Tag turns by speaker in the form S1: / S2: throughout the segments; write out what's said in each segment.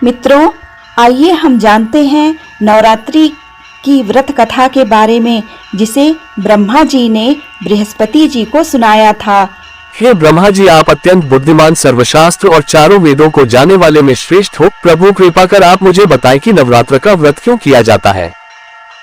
S1: मित्रों, आइए हम जानते हैं नवरात्रि की व्रत कथा के बारे में, जिसे ब्रह्मा जी ने बृहस्पति जी को सुनाया था।
S2: हे ब्रह्मा जी, आप अत्यंत बुद्धिमान, सर्वशास्त्र और चारों वेदों को जानने वाले में श्रेष्ठ हो। प्रभु कृपा कर आप मुझे बताएं कि नवरात्र का व्रत क्यों किया जाता है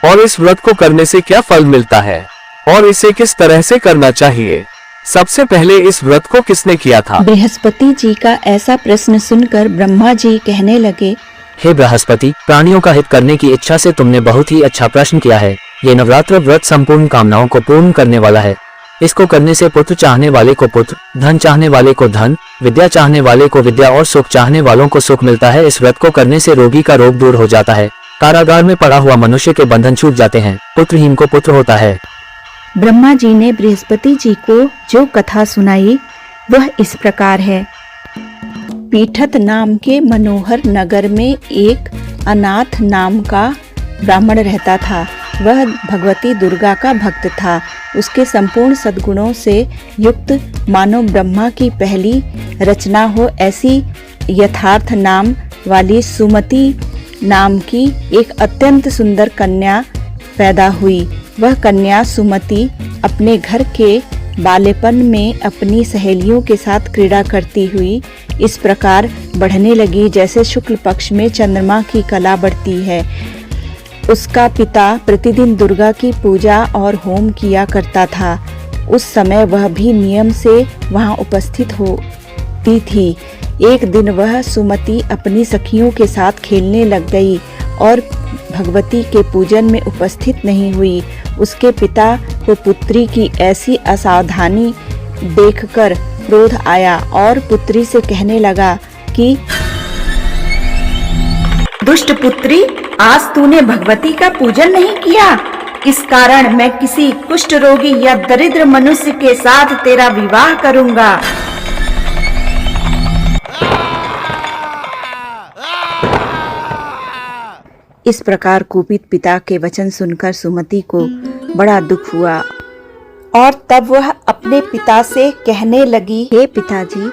S2: और इस व्रत को करने से क्या फल मिलता है और इसे किस तरह से करना चाहिए। सबसे पहले इस व्रत को किसने किया था?
S1: बृहस्पति जी का ऐसा प्रश्न सुनकर ब्रह्मा जी कहने लगे,
S3: हे बृहस्पति, प्राणियों का हित करने की इच्छा से तुमने बहुत ही अच्छा प्रश्न किया है। ये नवरात्र व्रत संपूर्ण कामनाओं को पूर्ण करने वाला है। इसको करने से पुत्र चाहने वाले को पुत्र, धन चाहने वाले को धन, विद्या चाहने वाले को विद्या और सुख चाहने वालों को सुख मिलता है। इस व्रत को करने से रोगी का रोग दूर हो जाता है, कारागार में पड़ा हुआ मनुष्य के बंधन छूट जाते हैं, पुत्रहीन को पुत्र होता है।
S1: ब्रह्मा जी ने बृहस्पति जी को जो कथा सुनाई वह इस प्रकार है। पीठत नाम के मनोहर नगर में एक अनाथ नाम का ब्राह्मण रहता था। वह भगवती दुर्गा का भक्त था। उसके संपूर्ण सद्गुणों से युक्त मानो ब्रह्मा की पहली रचना हो ऐसी यथार्थ नाम वाली सुमति नाम की एक अत्यंत सुंदर कन्या पैदा हुई। वह कन्या सुमति अपने घर के बालेपन में अपनी सहेलियों के साथ क्रीड़ा करती हुई इस प्रकार बढ़ने लगी जैसे शुक्ल पक्ष में चंद्रमा की कला बढ़ती है। उसका पिता प्रतिदिन दुर्गा की पूजा और होम किया करता था। उस समय वह भी नियम से वहां उपस्थित होती थी। एक दिन वह सुमति अपनी सखियों के साथ खेलने लग गई और भगवती के पूजन में उपस्थित नहीं हुई। उसके पिता को पुत्री की ऐसी असावधानी देखकर क्रोध आया और पुत्री से कहने लगा कि दुष्ट पुत्री, आज तूने भगवती का पूजन नहीं किया। इस कारण मैं किसी कुष्ठ रोगी या दरिद्र मनुष्य के साथ तेरा विवाह करूंगा। इस प्रकार कुपित पिता के वचन सुनकर सुमति को बड़ा दुख हुआ और तब वह अपने पिता से कहने लगी, हे पिताजी,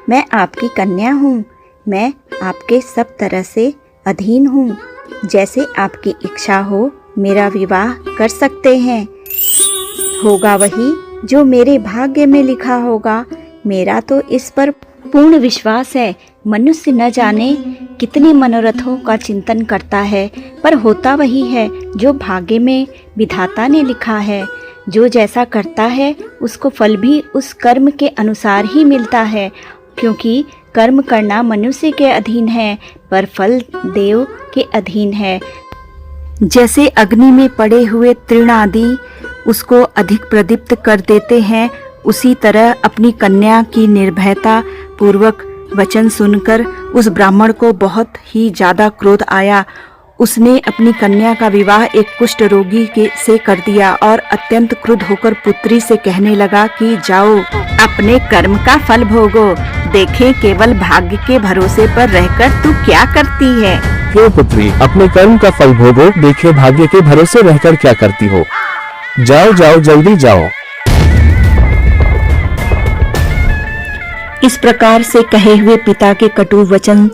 S1: मैं आपकी कन्या हूँ। मैं आपके सब तरह से अधीन हूँ। जैसे आपकी इच्छा हो मेरा विवाह कर सकते हैं। होगा वही जो मेरे भाग्य में लिखा होगा। मेरा तो इस पर पूर्ण विश्वास है। मनुष्य न जाने कितने मनोरथों का चिंतन करता है, पर होता वही है जो भाग्य में विधाता ने लिखा है। जो जैसा करता है उसको फल भी उस कर्म के अनुसार ही मिलता है, क्योंकि कर्म करना मनुष्य के अधीन है पर फल देव के अधीन है। जैसे अग्नि में पड़े हुए तृण आदि उसको अधिक प्रदीप्त कर देते हैं, उसी तरह अपनी कन्या की निर्भयता पूर्वक वचन सुनकर उस ब्राह्मण को बहुत ही ज्यादा क्रोध आया। उसने अपनी कन्या का विवाह एक कुष्ठ रोगी से कर दिया और अत्यंत क्रुद्ध होकर पुत्री से कहने लगा कि जाओ, अपने कर्म का फल भोगो। देखें केवल भाग्य के भरोसे पर रहकर तू क्या करती है।
S2: हे पुत्री, अपने कर्म का फल भोगो। देखिए भाग्य के भरोसे रहकर क्या करती हो। जाओ जाओ, जल्दी जाओ।
S1: इस प्रकार से कहे हुए पिता के कटु वचन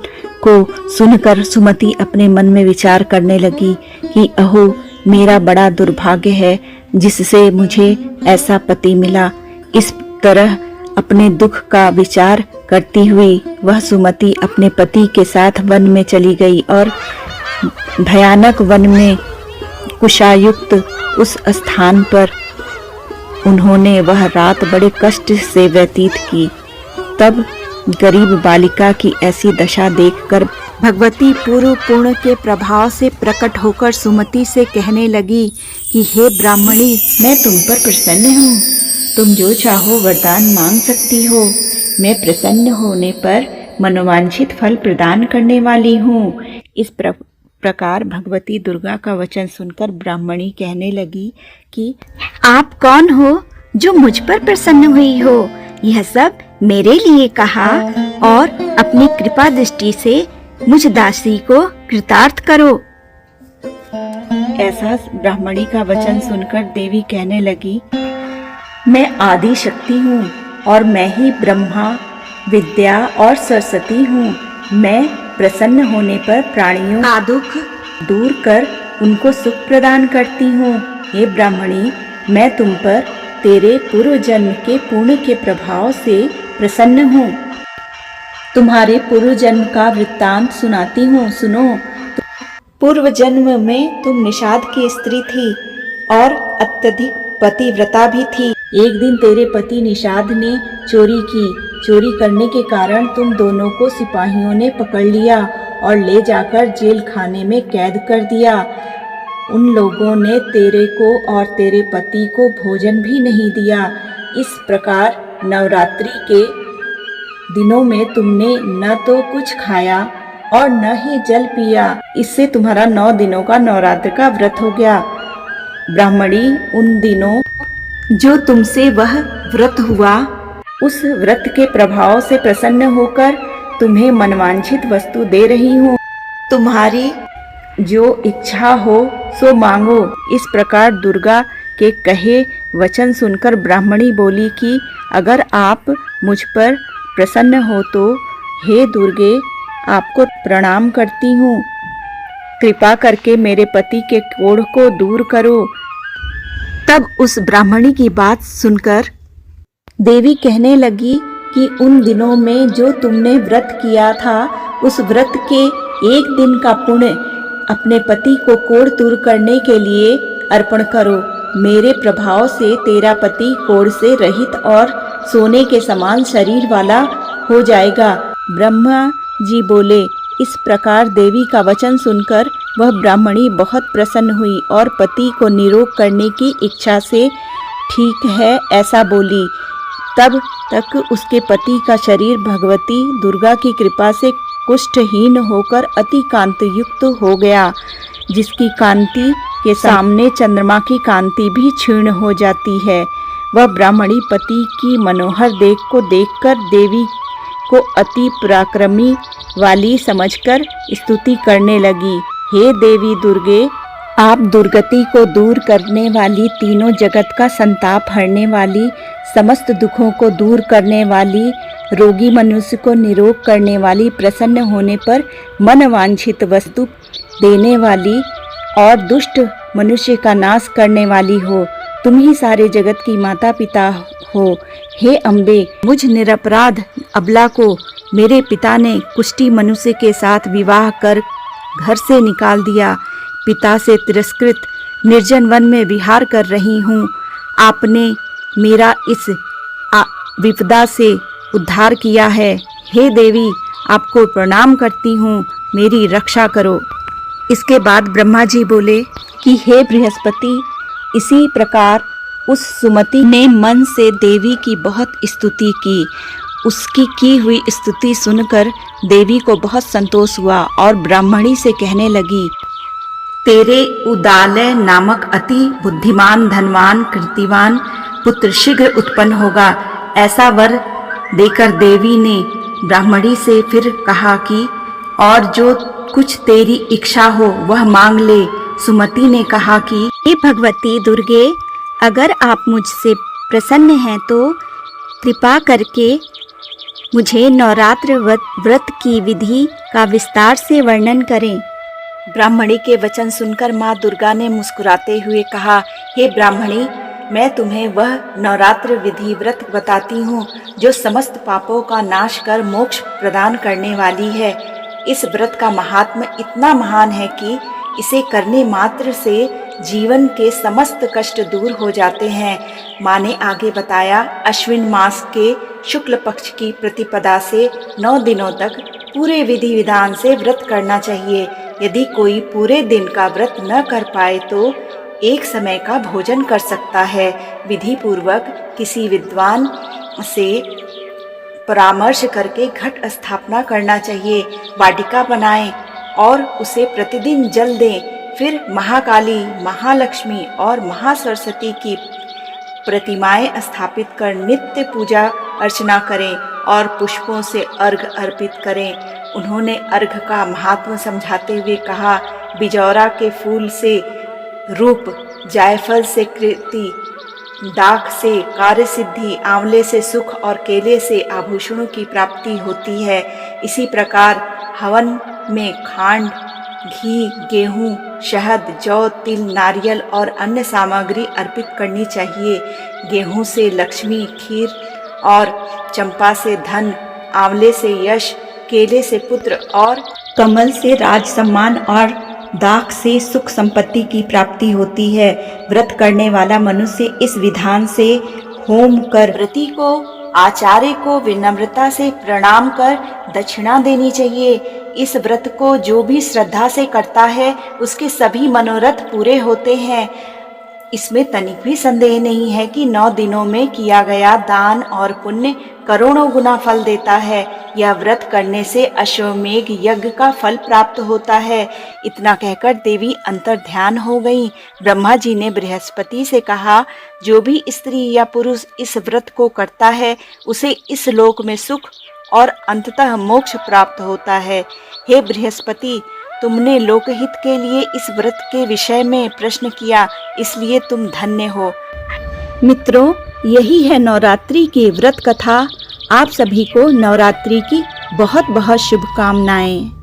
S1: को सुनकर सुमति अपने मन में विचार करने लगी कि अहो, मेरा बड़ा दुर्भाग्य है जिससे मुझे ऐसा पति मिला। इस तरह अपने दुख का विचार करती हुई वह सुमति अपने पति के साथ वन में चली गई और भयानक वन में कुशायुक्त उस स्थान पर उन्होंने वह रात बड़े कष्ट से व्यतीत की। तब गरीब बालिका की ऐसी दशा देखकर भगवती पूर्व पुण्य के प्रभाव से प्रकट होकर सुमति से कहने लगी कि हे ब्राह्मणी, मैं तुम पर प्रसन्न हूँ। तुम जो चाहो वरदान मांग सकती हो। मैं प्रसन्न होने पर मनोवांछित फल प्रदान करने वाली हूँ। इस प्रकार भगवती दुर्गा का वचन सुनकर ब्राह्मणी कहने लगी कि आप कौन हो जो मुझ पर प्रसन्न हुई हो। यह सब मेरे लिए कहा और अपनी कृपा दृष्टि से मुझ दासी को कृतार्थ करो। ऐसा ब्राह्मणी का वचन सुनकर देवी कहने लगी, मैं आदि शक्ति हूँ और मैं ही ब्रह्मा, विद्या और सरस्वती हूँ। मैं प्रसन्न होने पर प्राणियों का दुख दूर कर उनको सुख प्रदान करती हूँ। हे ब्राह्मणी, मैं तुम पर तेरे पूर्व जन्म के पुण्य के प्रभाव से प्रसन्न हूँ। तुम्हारे पूर्व जन्म का वृत्तांत सुनाती हूँ, सुनो। पूर्व जन्म में तुम निषाद की स्त्री थी और अत्यधिक पतिव्रता भी थी। एक दिन तेरे पति निषाद ने चोरी की। चोरी करने के कारण तुम दोनों को सिपाहियों ने पकड़ लिया और ले जाकर जेल खाने में कैद कर दिया। उन लोगों ने तेरे को और तेरे पति को भोजन भी नहीं दिया। इस प्रकार नवरात्रि के दिनों में तुमने न तो कुछ खाया और न ही जल पिया। इससे तुम्हारा 9 दिनों का नवरात्र का व्रत हो गया। ब्राह्मणी, उन दिनों जो तुमसे वह व्रत हुआ, उस व्रत के प्रभाव से प्रसन्न होकर तुम्हें मनवांछित वस्तु दे रही हूँ। तुम्हारी जो इच्छा हो सो मांगो। इस प्रकार दुर्गा के कहे वचन सुनकर ब्राह्मणी बोली कि अगर आप मुझ पर प्रसन्न हो तो हे दुर्गे, आपको प्रणाम करती हूँ। कृपा करके मेरे पति के कोढ़ को दूर करो। तब उस ब्राह्मणी की बात सुनकर देवी कहने लगी कि उन दिनों में जो तुमने व्रत किया था, उस व्रत के एक दिन का पुण्य अपने पति को कोढ़ दूर करने के लिए अर्पण करो। मेरे प्रभाव से तेरा पति कोढ़ से रहित और सोने के समान शरीर वाला हो जाएगा। ब्रह्मा जी बोले। इस प्रकार देवी का वचन सुनकर वह ब्राह्मणी बहुत प्रसन्न हुई और पति को निरोग करने की इच्छा से ठीक है ऐसा बोली। तब तक उसके पति का शरीर भगवती दुर्गा की कृपा से कुष्ठहीन होकर अति कांति युक्त हो गया, जिसकी कांति के सामने चंद्रमा की कांति भी क्षीण हो जाती है। वह ब्राह्मणी पति की मनोहर देह को देखकर देवी को अति पराक्रमी वाली समझकर स्तुति करने लगी। हे देवी दुर्गे, आप दुर्गति को दूर करने वाली, तीनों जगत का संताप हरने वाली, समस्त दुखों को दूर करने वाली, रोगी मनुष्य को निरोग करने वाली, प्रसन्न होने पर मन वांछित वस्तु देने वाली और दुष्ट मनुष्य का नाश करने वाली हो। तुम ही सारे जगत की माता पिता हो। हे अम्बे, मुझ निरपराध अबला को मेरे पिता ने कुष्ठी मनुष्य के साथ विवाह कर घर से निकाल दिया। पिता से तिरस्कृत निर्जन वन में विहार कर रही हूँ। आपने मेरा इस विपदा से उद्धार किया है। हे देवी, आपको प्रणाम करती हूँ, मेरी रक्षा करो। इसके बाद ब्रह्मा जी बोले कि हे बृहस्पति, इसी प्रकार उस सुमति ने मन से देवी की बहुत स्तुति की। उसकी की हुई स्तुति सुनकर देवी को बहुत संतोष हुआ और ब्राह्मणी से कहने लगी, तेरे उदालय नामक अति बुद्धिमान, धनवान, कीर्तिवान पुत्र शीघ्र उत्पन्न होगा। ऐसा वर देकर देवी ने ब्राह्मणी से फिर कहा कि और जो कुछ तेरी इच्छा हो वह मांग ले। सुमति ने कहा कि हे भगवती दुर्गे, अगर आप मुझसे प्रसन्न हैं तो कृपा करके मुझे नवरात्र व्रत की विधि का विस्तार से वर्णन करें। ब्राह्मणी के वचन सुनकर माँ दुर्गा ने मुस्कुराते हुए कहा, हे ब्राह्मणी, मैं तुम्हें वह नवरात्र विधि व्रत बताती हूँ जो समस्त पापों का नाश कर मोक्ष प्रदान करने वाली है। इस व्रत का महात्म्य इतना महान है कि इसे करने मात्र से जीवन के समस्त कष्ट दूर हो जाते हैं। माँ ने आगे बताया, अश्विन मास के शुक्ल पक्ष की प्रतिपदा से 9 दिनों तक पूरे विधि विधान से व्रत करना चाहिए। यदि कोई पूरे दिन का व्रत न कर पाए तो एक समय का भोजन कर सकता है। विधि पूर्वक किसी विद्वान से परामर्श करके घट स्थापना करना चाहिए। वाटिका बनाएं और उसे प्रतिदिन जल दें। फिर महाकाली, महालक्ष्मी और महासरस्वती की प्रतिमाएं स्थापित कर नित्य पूजा अर्चना करें और पुष्पों से अर्घ अर्पित करें। उन्होंने अर्घ का महात्म समझाते हुए कहा, बिजौरा के फूल से रूप, जायफल से कीर्ति, दाख से कार्य सिद्धि, आंवले से सुख और केले से आभूषणों की प्राप्ति होती है। इसी प्रकार हवन में खांड, घी, गेहूं, शहद, जौ, तिल, नारियल और अन्य सामग्री अर्पित करनी चाहिए। गेहूं से लक्ष्मी, खीर और चंपा से धन, आंवले से यश, केले से पुत्र और कमल से राज सम्मान और दाख से सुख संपत्ति की प्राप्ति होती है। व्रत करने वाला मनुष्य इस विधान से होम कर व्रती को, आचार्य को विनम्रता से प्रणाम कर दक्षिणा देनी चाहिए। इस व्रत को जो भी श्रद्धा से करता है उसके सभी मनोरथ पूरे होते हैं। इसमें तनिक भी संदेह नहीं है कि 9 दिनों में किया गया दान और पुण्य करोड़ों गुना फल देता है। यह व्रत करने से अश्वमेघ यज्ञ का फल प्राप्त होता है। इतना कहकर देवी अंतर ध्यान हो गई। ब्रह्मा जी ने बृहस्पति से कहा, जो भी स्त्री या पुरुष इस व्रत को करता है उसे इस लोक में सुख और अंततः मोक्ष प्राप्त होता है। हे बृहस्पति, तुमने लोकहित के लिए इस व्रत के विषय में प्रश्न किया, इसलिए तुम धन्य हो। मित्रों, यही है नवरात्रि की व्रत कथा। आप सभी को नवरात्रि की बहुत बहुत शुभकामनाएं।